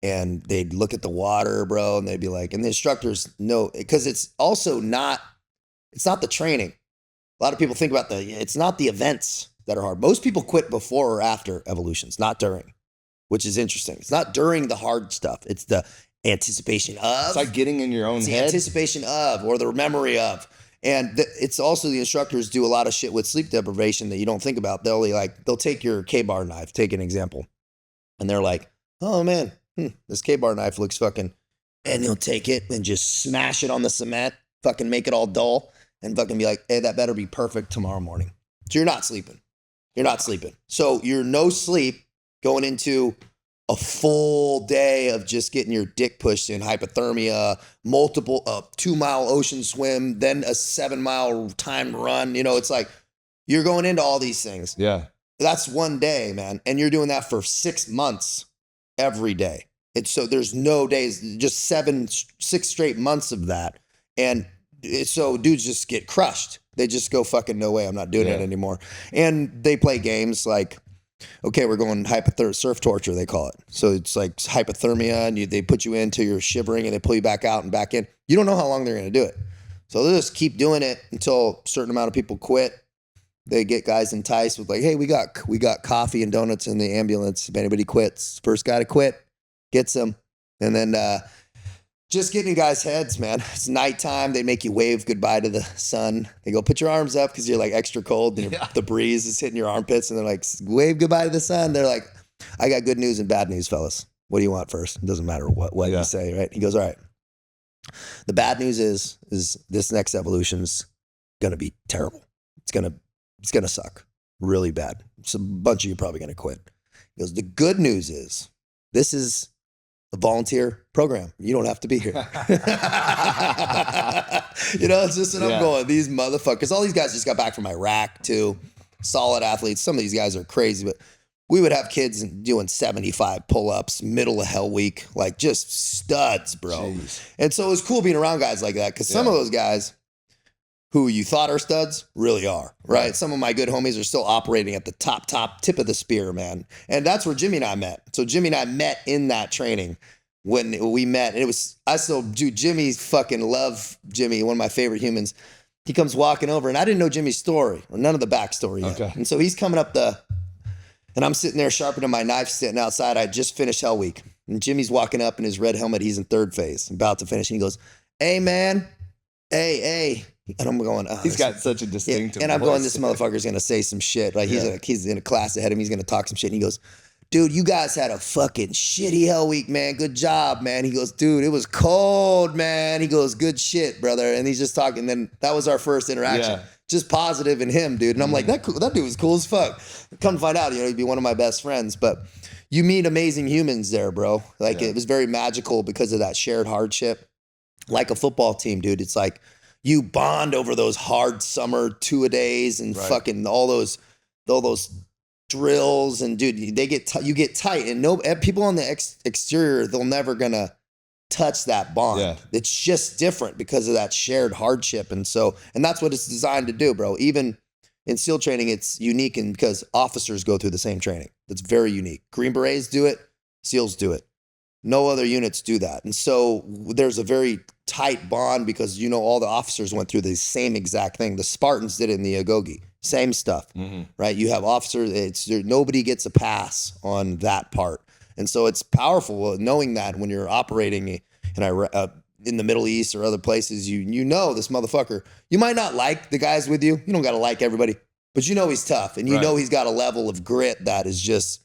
they'd look at the water, bro, and they'd be like, and the instructors know, because it's also not, it's not the training. A lot of people think about it's not the events that are hard. Most people quit before or after evolutions, not during, which is interesting. It's not during the hard stuff. It's the anticipation of. It's like getting in your own It's the head. anticipation of, or the memory of. And it's also the instructors do a lot of shit with sleep deprivation that you don't think about. They'll take your K-bar knife, take an example, and they're like, oh man, this K-bar knife looks fucking, and they'll take it and just smash it on the cement, fucking make it all dull, and fucking be like, hey, that better be perfect tomorrow morning. So you're not sleeping. You're not sleeping. So you're no sleep going into a full day of just getting your dick pushed in, hypothermia, multiple 2-mile ocean swim, then a 7-mile time run. You know, it's like you're going into all these things. Yeah. That's one day, man. And you're doing that for 6 months every day. So there's no days, just 6 straight months of that. And so dudes just get crushed. They just go fucking no way. I'm not doing it anymore. And they play games like, okay, we're going surf torture, they call it. So it's like hypothermia, and they put you in till you're shivering, and they pull you back out and back in. You don't know how long they're going to do it. So they'll just keep doing it until a certain amount of people quit. They get guys enticed with like, hey, we got coffee and donuts in the ambulance. If anybody quits, first guy to quit gets them. And then just getting in guys' heads, man. It's nighttime. They make you wave goodbye to the sun. They go, put your arms up because you're like extra cold and the breeze is hitting your armpits. And they're like, wave goodbye to the sun. They're like, I got good news and bad news, fellas. What do you want first? It doesn't matter what you say, right? He goes, all right. The bad news is this next evolution's going to be terrible. It's going to suck really bad. So a bunch of you are probably going to quit. He goes, the good news is this is a volunteer program. You don't have to be here. You know, it's just, and I'm going, these motherfuckers, all these guys just got back from Iraq too. Solid athletes. Some of these guys are crazy, but we would have kids doing 75 pull-ups, middle of hell week, like just studs, bro. Jeez. And so it was cool being around guys like that, because some of those guys who you thought are studs really are, right? Some of my good homies are still operating at the top tip of the spear, man. And that's where Jimmy and I met. So Jimmy and I met in that training when we met. And it was, Jimmy fucking love Jimmy, one of my favorite humans. He comes walking over, and I didn't know Jimmy's story or none of the backstory yet. Okay. And so he's coming up and I'm sitting there sharpening my knife, sitting outside. I just finished Hell Week. And Jimmy's walking up in his red helmet. He's in third phase, about to finish. And he goes, hey, man, hey. And I'm going, he's got such a distinctive and I'm voice. going, this motherfucker's going to say some shit. Like he's in a class ahead of me. He's going to talk some shit. And he goes, dude, you guys had a fucking shitty Hell Week, man. Good job, man. He goes, dude, it was cold, man. He goes, good shit, brother. And he's just talking. And then that was our first interaction. Yeah. Just positive in him, dude. And I'm like, that dude was cool as fuck. Come to find out, he'd be one of my best friends. But you meet amazing humans there, bro. Like it was very magical because of that shared hardship. Like a football team, dude. It's like, you bond over those hard summer 2-a-days and fucking all those drills, and dude, you get tight, and people on the exterior, they're never gonna touch that bond. Yeah. It's just different because of that shared hardship, and that's what it's designed to do, bro. Even in SEAL training, it's unique, and because officers go through the same training, that's very unique. Green Berets do it, SEALs do it. No other units do that. And so there's a very tight bond because, all the officers went through the same exact thing. The Spartans did it in the Agoge. Same stuff, right? You have officers. Nobody gets a pass on that part. And so it's powerful knowing that when you're operating in the Middle East or other places, you know this motherfucker. You might not like the guys with you. You don't got to like everybody. But he's tough. And know he's got a level of grit that is just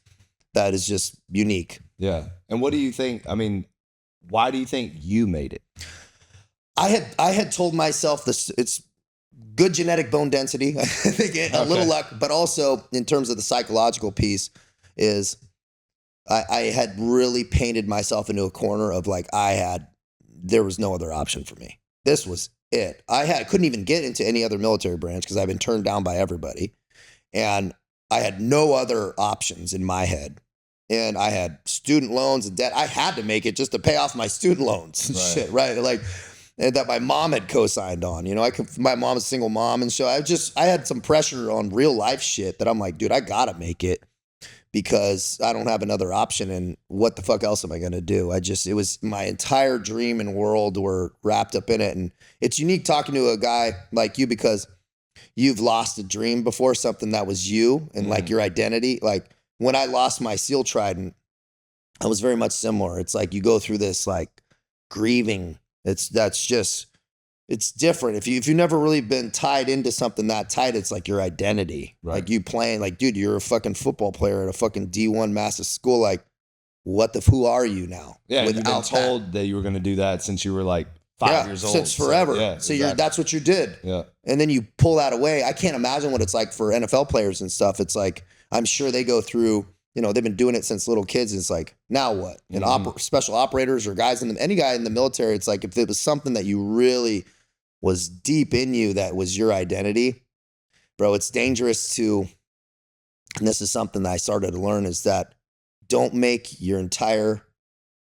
unique. Yeah. And what do you think? I mean, why do you think you made it? I had told myself this. It's good genetic bone density. I think a little luck, but also in terms of the psychological piece is I had really painted myself into a corner of like there was no other option for me. This was it. I couldn't even get into any other military branch because I've been turned down by everybody. And I had no other options in my head and I had student loans and debt. I had to make it just to pay off my student loans and shit, right? Like, and that my mom had co-signed on, you know, my mom's a single mom. And so I had some pressure on real life shit that I'm like, dude, I gotta make it because I don't have another option. And what the fuck else am I going to do? It was my entire dream and world were wrapped up in it. And it's unique talking to a guy like you because you've lost a dream before, something that was you and like your identity. Like when I lost my SEAL trident, I was very much similar. It's like you go through this like grieving. It's different. If you've never really been tied into something that tight, it's like your identity. Right. Like you playing, like, dude, you're a fucking football player at a fucking D1 massive school. Like, who are you now? Yeah, you've been told that you were going to do that since you were like 5 years old. Since forever. So, exactly. That's what you did. Yeah. And then you pull that away. I can't imagine what it's like for NFL players and stuff. It's like, I'm sure they go through, you know, they've been doing it since little kids. It's like, now what? And special operators or guys any guy in the military, it's like if it was something that you really was deep in you that was your identity, bro, it's dangerous to, and this is something that I started to learn, is that don't make your entire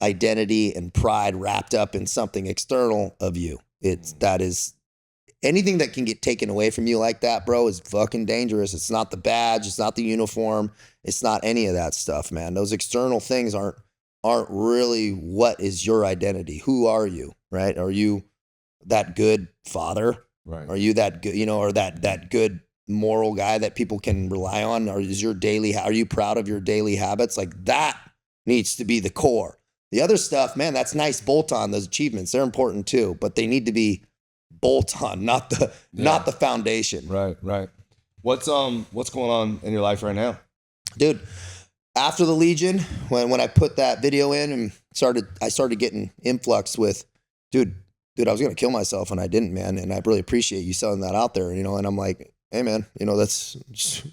identity and pride wrapped up in something external of you. That is anything that can get taken away from you like that, bro, is fucking dangerous. It's not the badge. It's not the uniform. It's not any of that stuff, man. Those external things aren't really what is your identity. Who are you, right? Are you that good father? Right. Are you that good, you know, or that good moral guy that people can rely on? Or are you proud of your daily habits? Like that needs to be the core. The other stuff, man, that's nice bolt on, those achievements. They're important too, but they need to be bolt on, not the foundation. Right. What's going on in your life right now? Dude, after the Legion, when I put that video in and I started getting influx with, dude, I was going to kill myself and I didn't, man. And I really appreciate you selling that out there, you know? And I'm like, hey man, you know, that's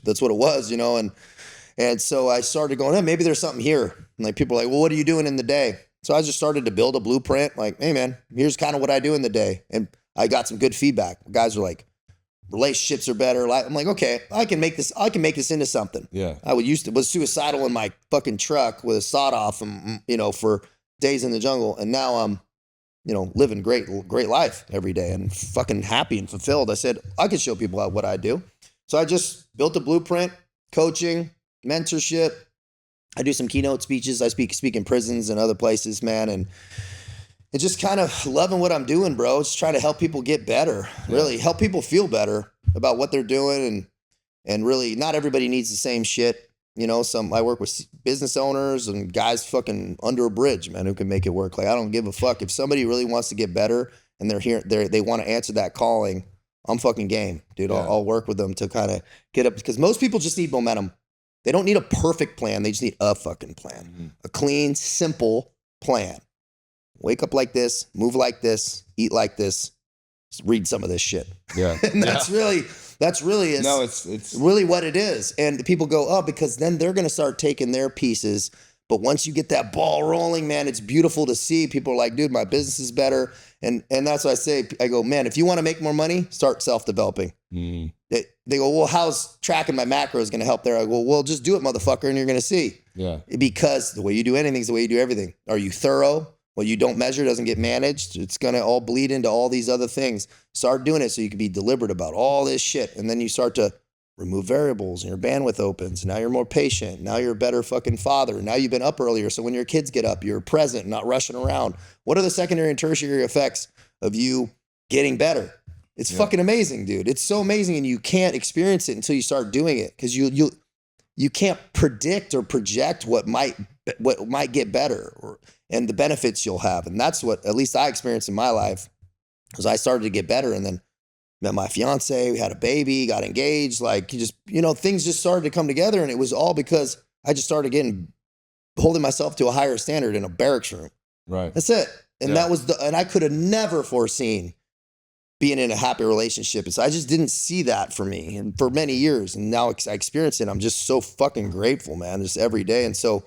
what it was, you know? And so I started going, hey, maybe there's something here. And like, people are like, well, what are you doing in the day? So I just started to build a blueprint. Like, hey man, here's kind of what I do in the day. And I got some good feedback. Guys are like, relationships are better. I'm like, okay, I can make this into something. Yeah. I was suicidal in my fucking truck with a sawed off, you know, for days in the jungle. And now I'm, you know, living great life every day and fucking happy and fulfilled. I said, I can show people what I do. So I just built a blueprint, coaching, mentorship. I do some keynote speeches. I speak in prisons and other places, man. And it's just kind of loving what I'm doing, bro. Just trying to help people get better, really help people feel better about what they're doing. And really not everybody needs the same shit. You know, I work with business owners and guys fucking under a bridge, man, who can make it work. Like, I don't give a fuck. If somebody really wants to get better and they want to answer that calling, I'm fucking game, dude. Yeah. I'll work with them to kind of get up, because most people just need momentum. They don't need a perfect plan. They just need a fucking plan, a clean, simple plan. Wake up like this, move like this, eat like this, read some of this shit. Yeah. And that's really it's really what it is. And people go, oh, because then they're going to start taking their pieces. But once you get that ball rolling, man, it's beautiful to see. People are like, dude, my business is better. And that's what I say. I go, man, if you want to make more money, start self-developing. Mm. They go, well, how's tracking my macros going to help there? I go, well, just do it, motherfucker, and you're going to see. Yeah. Because the way you do anything is the way you do everything. Are you thorough? What you don't measure doesn't get managed. It's going to all bleed into all these other things. Start doing it so you can be deliberate about all this shit. And then you start to remove variables and your bandwidth opens. Now you're more patient. Now you're a better fucking father. Now you've been up earlier. So when your kids get up, you're present, not rushing around. What are the secondary and tertiary effects of you getting better? It's fucking amazing, dude. It's so amazing. And you can't experience it until you start doing it, because you can't predict or project what might get better and the benefits you'll have. And that's what at least I experienced in my life, because I started to get better and then met my fiance, we had a baby, got engaged, like things just started to come together. And it was all because I just started holding myself to a higher standard in a barracks room. Right. That's it. And that was and I could have never foreseen being in a happy relationship. So I just didn't see that for me and for many years. And now I experience it. I'm just so fucking grateful, man, just every day. And so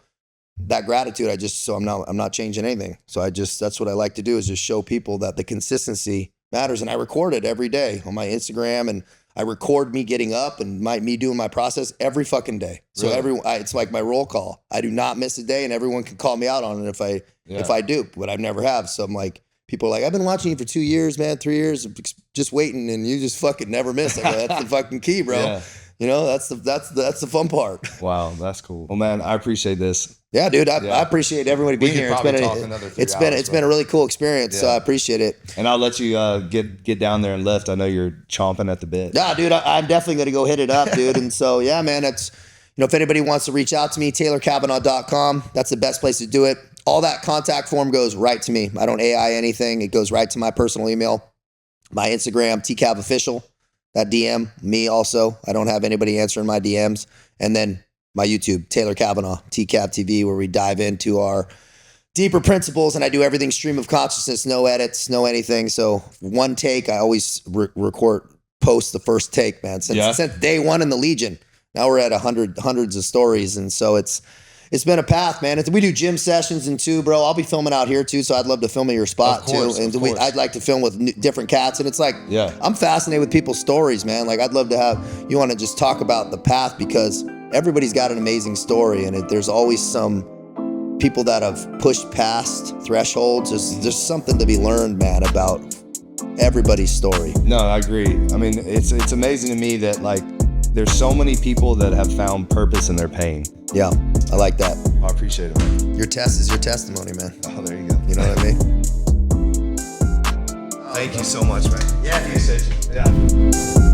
that gratitude, I'm not changing anything. So that's what I like to do, is just show people that the consistency matters. And I record it every day on my Instagram, and I record me getting up and me doing my process every fucking day. So Really? it's like my roll call. I do not miss a day, and everyone can call me out on it if I do, but I never have. So I'm like, people are like, I've been watching you for 2 years, man, 3 years, just waiting, and you just fucking never miss. I go, that's the fucking key, bro. Yeah. You know, that's the fun part. Wow, that's cool. Well, man, I appreciate this. Yeah, dude, I appreciate everybody being here. It's been a really cool experience. So I appreciate it. And I'll let you get down there and lift. I know you're chomping at the bit. Yeah, dude, I'm definitely going to go hit it up, dude. And so, yeah, man, it's, if anybody wants to reach out to me, TaylorCavanaugh.com. That's the best place to do it. All that contact form goes right to me. I don't AI anything. It goes right to my personal email, my Instagram, TCavOfficial. That DM, me also. I don't have anybody answering my DMs. And then my YouTube, Taylor Cavanaugh, TCav TV, where we dive into our deeper principles, and I do everything stream of consciousness, no edits, no anything. So one take, I always post the first take, man. Since day one in the Legion, now we're at hundreds of stories, and so it's been a path, man. We do gym sessions and too, bro. I'll be filming out here too, so I'd love to film at your spot too. And I'd like to film with different cats, and it's like, I'm fascinated with people's stories, man. Like I'd love to have you want to just talk about the path, because everybody's got an amazing story, and there's always some people that have pushed past thresholds. There's something to be learned, man, about everybody's story. No, I agree. I mean, it's amazing to me that like there's so many people that have found purpose in their pain. Yeah, I like that. I appreciate it, man. Your test is your testimony, man. Oh, there you go. You know what I mean? Thank you so much, man. Yeah, appreciate you. Yeah.